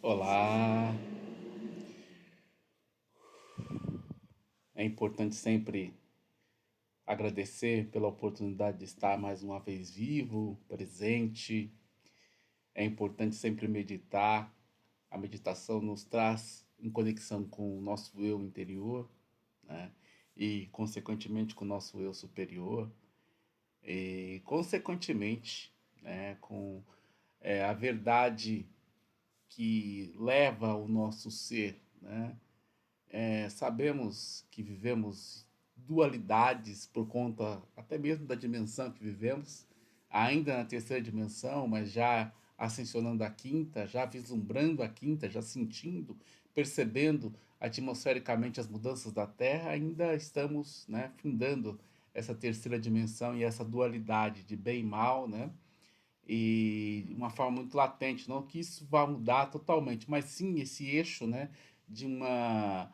Olá, é importante sempre agradecer pela oportunidade de estar mais uma vez vivo, presente. É importante sempre meditar. A meditação nos traz em conexão com o nosso eu interior, né? E, consequentemente, com o nosso eu superior. E, consequentemente, né, com a verdade que leva o nosso ser, né? Sabemos que vivemos dualidades por conta até mesmo da dimensão que vivemos, ainda na terceira dimensão, mas já ascensionando a quinta, já vislumbrando a quinta, já sentindo, percebendo atmosfericamente as mudanças da Terra, ainda estamos, né, findando essa terceira dimensão e essa dualidade de bem e mal, né? E de uma forma muito latente, não que isso vá mudar totalmente, mas sim esse eixo, né, de uma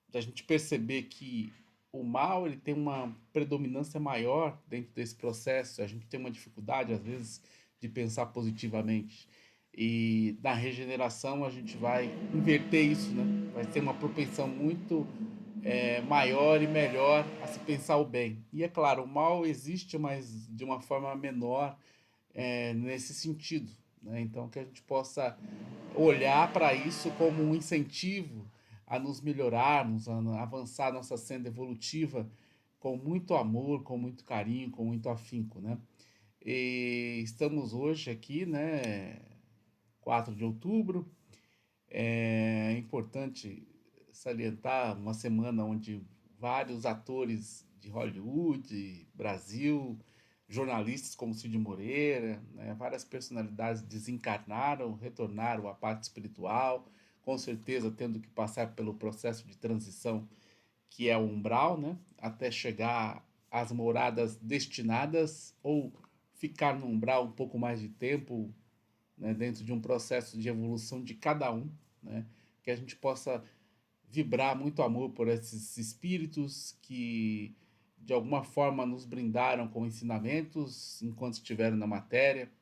da gente perceber que o mal ele tem uma predominância maior dentro desse processo. A gente tem uma dificuldade, às vezes, de pensar positivamente. E na regeneração a gente vai inverter isso, né? Vai ter uma propensão muito maior e melhor a se pensar o bem. E é claro, o mal existe, mas de uma forma menor nesse sentido. Né? Então, que a gente possa olhar para isso como um incentivo a nos melhorarmos, a avançar nossa senda evolutiva com muito amor, com muito carinho, com muito afinco, né? E estamos hoje aqui, né, 4 de outubro. É importante salientar uma semana onde vários atores de Hollywood, Brasil, jornalistas como Cid Moreira, né, várias personalidades desencarnaram, retornaram à parte espiritual, com certeza tendo que passar pelo processo de transição que é o umbral, né, até chegar às moradas destinadas ou ficar no umbral um pouco mais de tempo, né, dentro de um processo de evolução de cada um, né, que a gente possa vibrar muito amor por esses espíritos que de alguma forma nos brindaram com ensinamentos enquanto estiveram na matéria,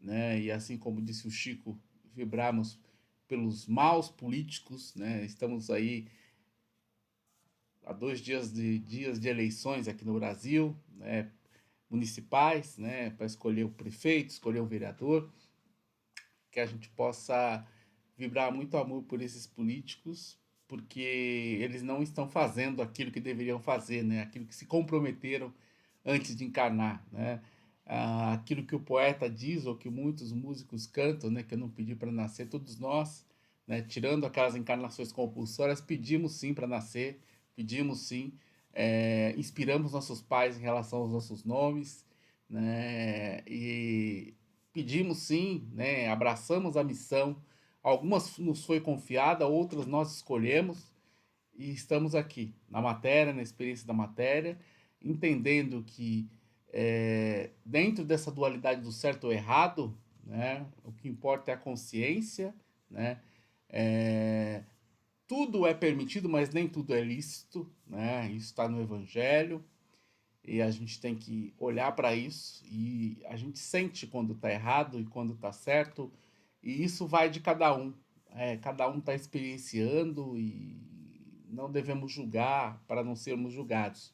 né? E assim como disse o Chico, vibramos pelos maus políticos, né? Estamos aí há 2 dias de eleições aqui no Brasil, né? Municipais, né? Para escolher o prefeito, escolher o vereador, que a gente possa vibrar muito amor por esses políticos, porque eles não estão fazendo aquilo que deveriam fazer, né? Aquilo que se comprometeram antes de encarnar, né? Aquilo que o poeta diz ou que muitos músicos cantam, né? Que eu não pedi para nascer, todos nós, né? Tirando aquelas encarnações compulsórias, pedimos sim para nascer, pedimos sim, inspiramos nossos pais em relação aos nossos nomes, né? E pedimos sim, né? Abraçamos a missão. Algumas nos foi confiada, outras nós escolhemos e estamos aqui na matéria, na experiência da matéria, entendendo que dentro dessa dualidade do certo ou errado, né? O que importa é a consciência, né? É, tudo é permitido, mas nem tudo é lícito, né? Isso está no Evangelho. E a gente tem que olhar para isso e a gente sente quando está errado e quando está certo. E isso vai de cada um. Cada um está experienciando e não devemos julgar para não sermos julgados.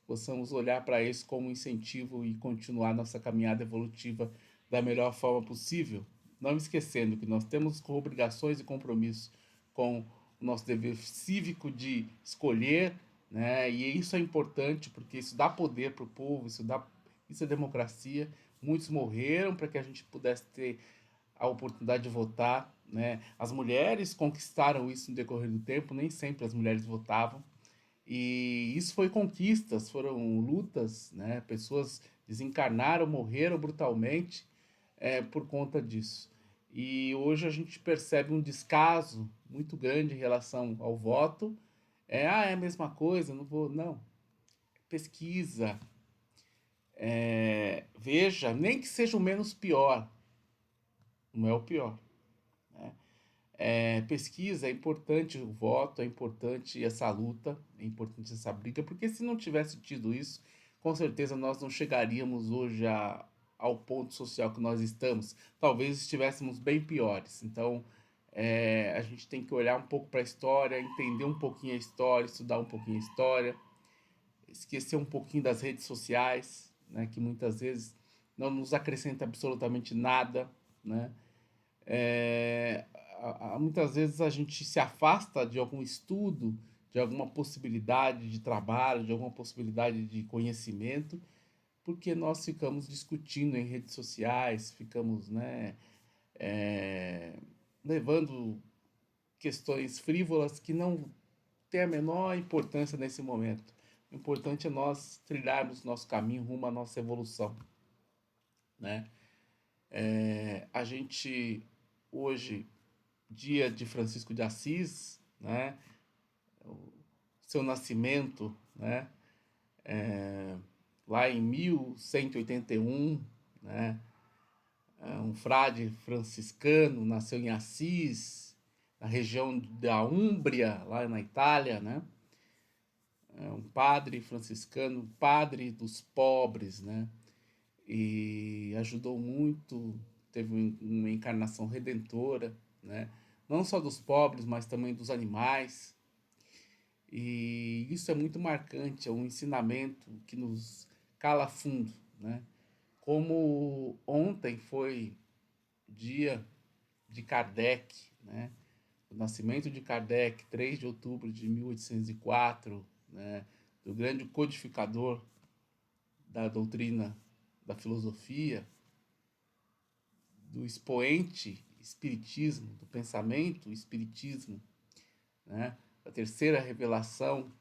Possamos olhar para isso como um incentivo e continuar nossa caminhada evolutiva da melhor forma possível. Não esquecendo que nós temos obrigações e compromissos com o nosso dever cívico de escolher, né? E isso é importante porque isso dá poder para o povo, isso é democracia. Muitos morreram para que a gente pudesse ter a oportunidade de votar, né? As mulheres conquistaram isso no decorrer do tempo, nem sempre as mulheres votavam. E isso foi conquistas, foram lutas, né? Pessoas desencarnaram, morreram brutalmente por conta disso. E hoje a gente percebe um descaso muito grande em relação ao voto. É a mesma coisa, não vou. Não. Pesquisa, veja, nem que seja o menos pior, não é o pior. Pesquisa, é importante o voto, é importante essa luta, é importante essa briga, porque se não tivesse tido isso, com certeza nós não chegaríamos hoje ao ponto social que nós estamos. Talvez estivéssemos bem piores. Então, A gente tem que olhar um pouco para a história, entender um pouquinho a história, estudar um pouquinho a história, esquecer um pouquinho das redes sociais, né, que muitas vezes não nos acrescenta absolutamente nada, né? É, Muitas vezes a gente se afasta de algum estudo, de alguma possibilidade de trabalho, de alguma possibilidade de conhecimento, porque nós ficamos discutindo em redes sociais, ficamos, né, é, levando questões frívolas que não têm a menor importância nesse momento. O importante é nós trilharmos nosso caminho rumo à nossa evolução, né? A gente hoje, dia de Francisco de Assis, né? Seu nascimento, né? Lá em 1181, né? Um frade franciscano nasceu em Assis, na região da Úmbria, lá na Itália, né? Um padre franciscano, padre dos pobres, né? E ajudou muito, teve uma encarnação redentora, né? Não só dos pobres, mas também dos animais. E isso é muito marcante, é um ensinamento que nos cala fundo, né? Como ontem foi dia de Kardec, né? O nascimento de Kardec, 3 de outubro de 1804, né? Do grande codificador da doutrina da filosofia, do expoente espiritismo, do pensamento espiritismo, né? A terceira revelação,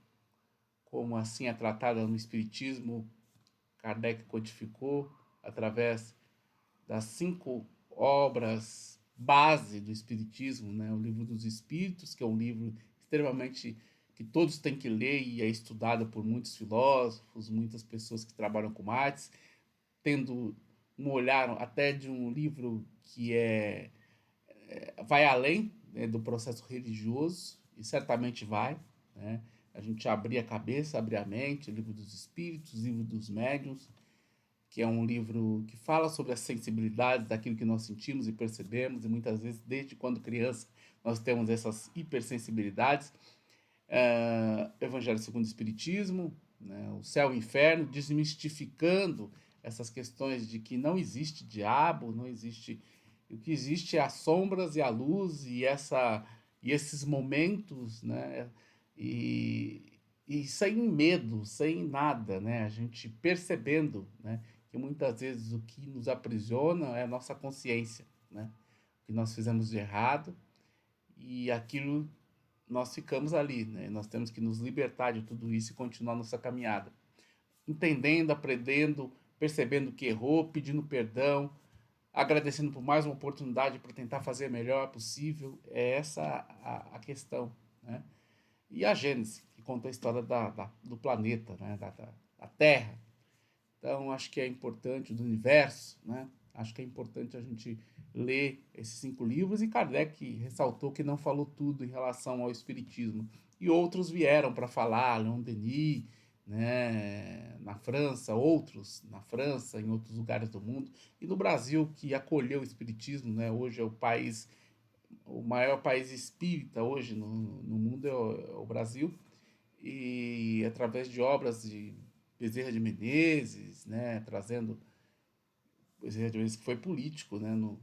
como assim é tratada no espiritismo, Kardec codificou através das 5 obras base do espiritismo, né? O Livro dos Espíritos, que é um livro extremamente que todos têm que ler e é estudado por muitos filósofos, muitas pessoas que trabalham com artes, tendo um olhar até de um livro que vai além, né, do processo religioso, e certamente vai, né? A gente abrir a cabeça, abrir a mente, o Livro dos Espíritos, o Livro dos Médiuns, que é um livro que fala sobre as sensibilidades daquilo que nós sentimos e percebemos, e muitas vezes, desde quando criança, nós temos essas hipersensibilidades. Evangelho segundo o Espiritismo, né, o Céu e o Inferno, desmistificando essas questões de que não existe diabo, não existe. O que existe é as sombras e a luz e esses momentos, né? E, e sem medo, sem nada, né? A gente percebendo, né? Que muitas vezes o que nos aprisiona é a nossa consciência, né? O que nós fizemos de errado e aquilo nós ficamos ali, né? Nós temos que nos libertar de tudo isso e continuar nossa caminhada, entendendo, aprendendo, percebendo que errou, pedindo perdão, agradecendo por mais uma oportunidade para tentar fazer o melhor possível. É essa a questão, né? E a Gênese, que conta a história do planeta, né? Da Terra. Então, acho que é importante, do universo, né? Acho que é importante a gente ler esses 5 livros, e Kardec ressaltou que não falou tudo em relação ao espiritismo. E outros vieram para falar, Leon Denis, né, na França, outros na França, em outros lugares do mundo, e no Brasil, que acolheu o espiritismo, né? Hoje é o maior país espírita hoje no mundo é o Brasil, e através de obras de Bezerra de Menezes, né, trazendo Bezerra de Menezes, que foi político, né, no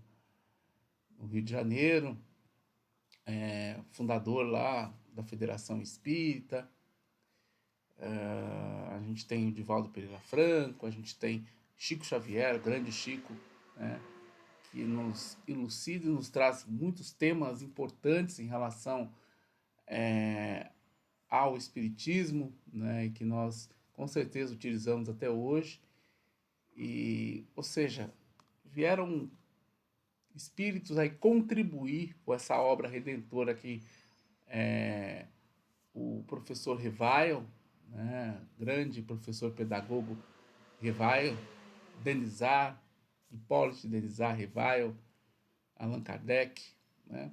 Rio de Janeiro, fundador lá da Federação Espírita. A gente tem o Divaldo Pereira Franco, a gente tem Chico Xavier, o grande Chico, né, que nos elucida e nos traz muitos temas importantes em relação ao espiritismo, né, e que nós com certeza utilizamos até hoje. E, ou seja, vieram espíritos aí contribuir com essa obra redentora que o professor Revail, né, grande professor pedagogo Revail, Denisard, Hipólito Denisard Revail, Allan Kardec, né,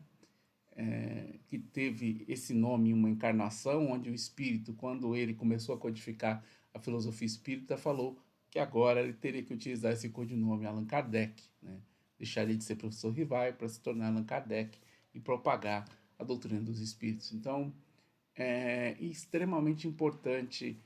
que teve esse nome em uma encarnação, onde o espírito, quando ele começou a codificar a filosofia espírita, falou que agora ele teria que utilizar esse codinome Allan Kardec, né? Deixaria de ser professor Rivaio para se tornar Allan Kardec, e propagar a doutrina dos Espíritos. Então, é extremamente importante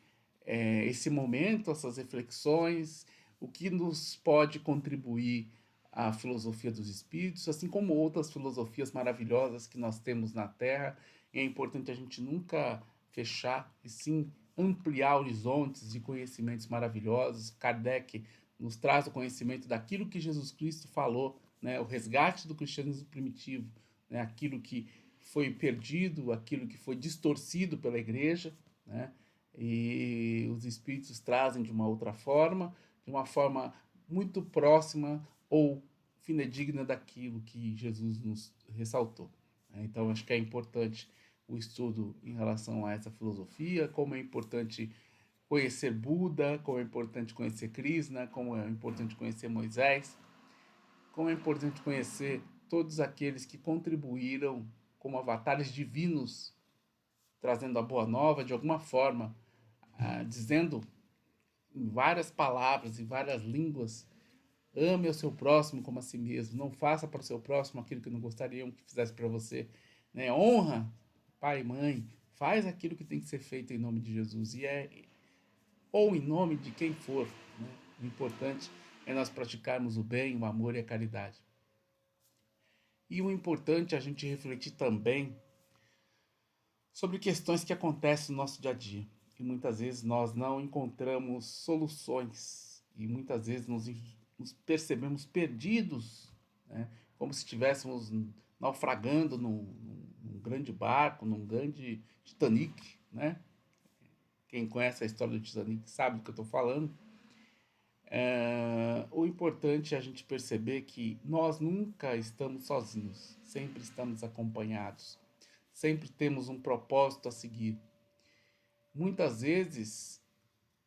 esse momento, essas reflexões, o que nos pode contribuir à filosofia dos Espíritos, assim como outras filosofias maravilhosas que nós temos na Terra. E é importante a gente nunca fechar e sim ampliar horizontes de conhecimentos maravilhosos. Kardec nos traz o conhecimento daquilo que Jesus Cristo falou, né? O resgate do cristianismo primitivo, né? Aquilo que foi perdido, aquilo que foi distorcido pela igreja, né? E os espíritos trazem de uma outra forma, de uma forma muito próxima ou fidedigna daquilo que Jesus nos ressaltou. Então, acho que é importante o estudo em relação a essa filosofia, como é importante conhecer Buda, como é importante conhecer Krishna, como é importante conhecer Moisés, como é importante conhecer todos aqueles que contribuíram como avatares divinos, trazendo a boa nova de alguma forma, dizendo em várias palavras, em várias línguas, ame o seu próximo como a si mesmo, não faça para o seu próximo aquilo que não gostariam que fizesse para você, né? Honra pai e mãe, faz aquilo que tem que ser feito em nome de Jesus, ou em nome de quem for, né? O importante é nós praticarmos o bem, o amor e a caridade. E o importante é a gente refletir também sobre questões que acontecem no nosso dia a dia. E muitas vezes nós não encontramos soluções. E muitas vezes nos percebemos perdidos, né? Como se estivéssemos naufragando num grande barco, num grande Titanic, né? Quem conhece a história do Titanic sabe do que eu estou falando. O importante é a gente perceber que nós nunca estamos sozinhos, sempre estamos acompanhados, sempre temos um propósito a seguir. Muitas vezes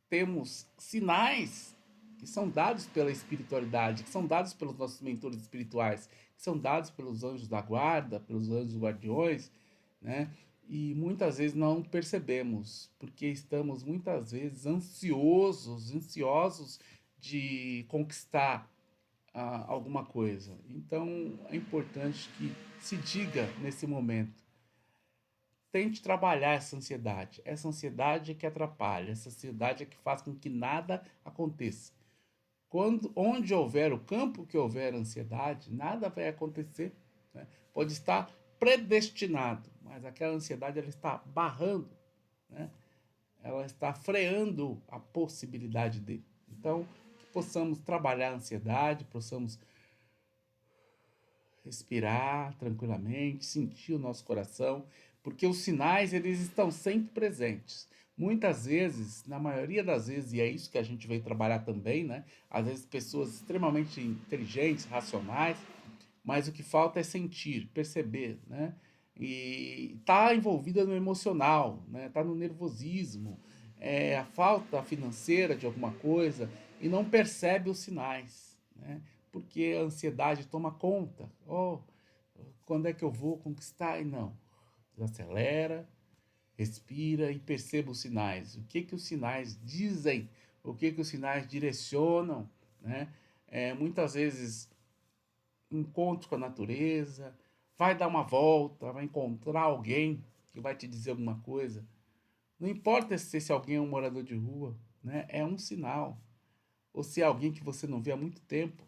temos sinais que são dados pela espiritualidade, que são dados pelos nossos mentores espirituais, que são dados pelos anjos da guarda, pelos anjos guardiões, né? E muitas vezes não percebemos, porque estamos muitas vezes ansiosos de conquistar alguma coisa. Então é importante que se diga nesse momento: tente trabalhar essa ansiedade é que atrapalha, essa ansiedade é que faz com que nada aconteça. Onde houver o campo que houver ansiedade, nada vai acontecer, né? Pode estar predestinado, mas aquela ansiedade ela está barrando, né? Ela está freando a possibilidade dele. Então, que possamos trabalhar a ansiedade, possamos respirar tranquilamente, sentir o nosso coração, porque os sinais eles estão sempre presentes. Muitas vezes, na maioria das vezes, e é isso que a gente veio trabalhar também, né? Às vezes pessoas extremamente inteligentes, racionais, mas o que falta é sentir, perceber, né? E tá envolvida no emocional, né? Tá no nervosismo, a falta financeira de alguma coisa e não percebe os sinais, né? Porque a ansiedade toma conta. Oh, quando é que eu vou conquistar? E não. Acelera, respira e perceba os sinais. O que os sinais dizem? O que os sinais direcionam, né? Muitas vezes encontro com a natureza, vai dar uma volta, vai encontrar alguém que vai te dizer alguma coisa. Não importa se esse alguém é um morador de rua, né? É um sinal. Ou se é alguém que você não vê há muito tempo,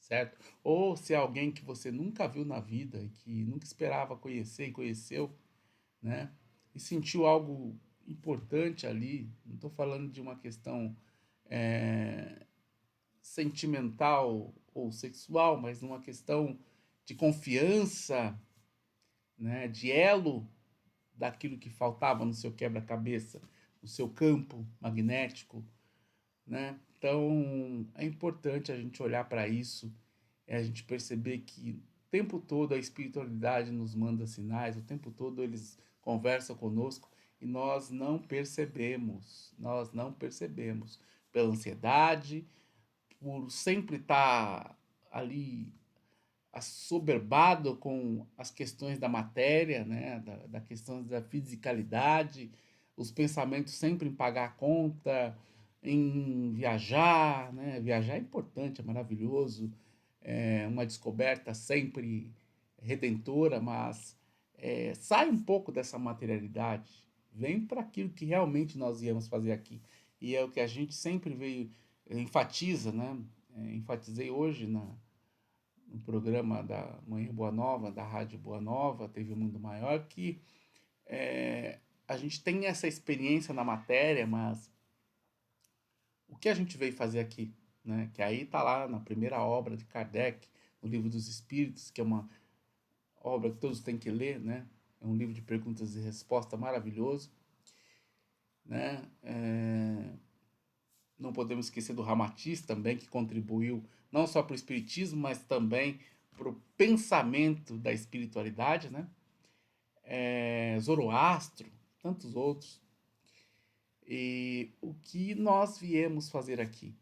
certo? Ou se é alguém que você nunca viu na vida e que nunca esperava conhecer e conheceu, né? E sentiu algo importante ali. Não estou falando de uma questão sentimental ou sexual, mas numa questão de confiança, né? De elo daquilo que faltava no seu quebra-cabeça, no seu campo magnético, né? Então é importante a gente olhar para isso, a gente perceber que o tempo todo a espiritualidade nos manda sinais, o tempo todo eles conversam conosco e nós não percebemos pela ansiedade, por sempre estar ali assoberbado com as questões da matéria, né? Da questão da fisicalidade, os pensamentos sempre em pagar a conta, em viajar, né? Viajar é importante, é maravilhoso, é uma descoberta sempre redentora, mas sai um pouco dessa materialidade, vem para aquilo que realmente nós viemos fazer aqui. E é o que a gente sempre veio, enfatiza, né? Enfatizei hoje no programa da Manhã Boa Nova, da Rádio Boa Nova, teve um Mundo Maior, que a gente tem essa experiência na matéria, mas o que a gente veio fazer aqui? Né? Que aí está lá na primeira obra de Kardec, no Livro dos Espíritos, que é uma obra que todos têm que ler, né? É um livro de perguntas e respostas maravilhoso, né? Não podemos esquecer do Ramatiz também, que contribuiu não só para o espiritismo, mas também para o pensamento da espiritualidade, né? Zoroastro, tantos outros. E o que nós viemos fazer aqui?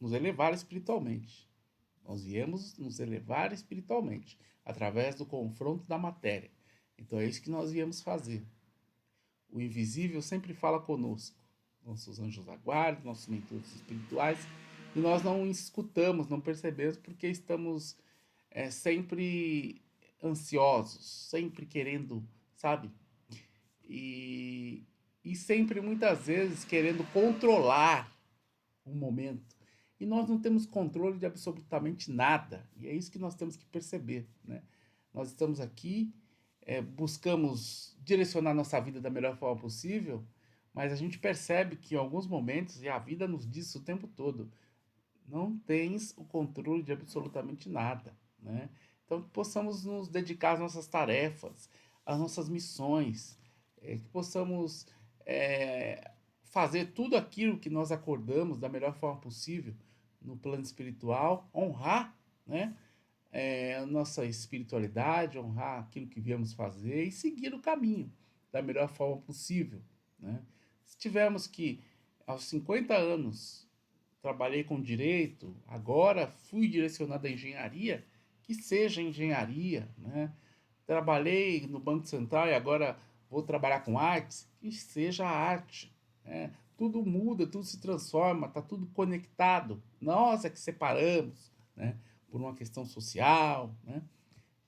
Nos elevar espiritualmente. Nós viemos nos elevar espiritualmente, através do confronto da matéria. Então é isso que nós viemos fazer. O invisível sempre fala conosco. Nossos anjos da guarda, nossos mentores espirituais. E nós não escutamos, não percebemos, porque estamos sempre ansiosos, sempre querendo, sabe? E, e sempre, muitas vezes, querendo controlar o momento. E nós não temos controle de absolutamente nada. E é isso que nós temos que perceber, né? Nós estamos aqui, buscamos direcionar nossa vida da melhor forma possível, mas a gente percebe que em alguns momentos, e a vida nos diz isso o tempo todo, não tens o controle de absolutamente nada, né? Então, que possamos nos dedicar às nossas tarefas, às nossas missões, que possamos fazer tudo aquilo que nós acordamos da melhor forma possível no plano espiritual, honrar, né? A nossa espiritualidade, honrar aquilo que viemos fazer e seguir o caminho da melhor forma possível, né? Se tivermos que, aos 50 anos, trabalhei com direito, agora fui direcionado à engenharia, que seja engenharia, né? Trabalhei no Banco Central e agora vou trabalhar com artes, que seja arte, né? Tudo muda, tudo se transforma, está tudo conectado. Nós é que separamos, né? Por uma questão social, né?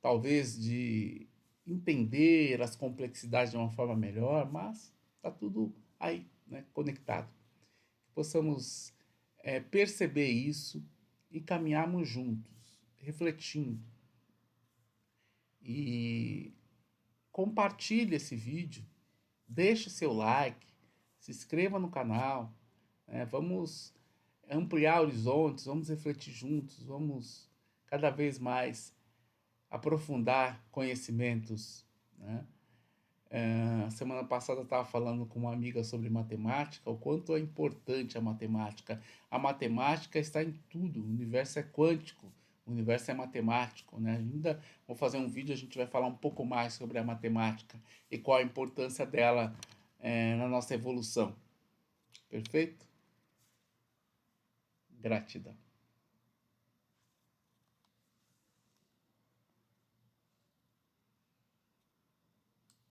Talvez de entender as complexidades de uma forma melhor, mas está tudo aí, né? Conectado. Possamos perceber isso e caminharmos juntos, refletindo. E compartilhe esse vídeo, deixe seu like, se inscreva no canal, vamos ampliar horizontes, vamos refletir juntos, vamos cada vez mais aprofundar conhecimentos, né? Semana passada eu estava falando com uma amiga sobre matemática, o quanto é importante a matemática. A matemática está em tudo, o universo é quântico, o universo é matemático, né? Ainda vou fazer um vídeo, a gente vai falar um pouco mais sobre a matemática e qual a importância dela na nossa evolução. Perfeito? Gratidão.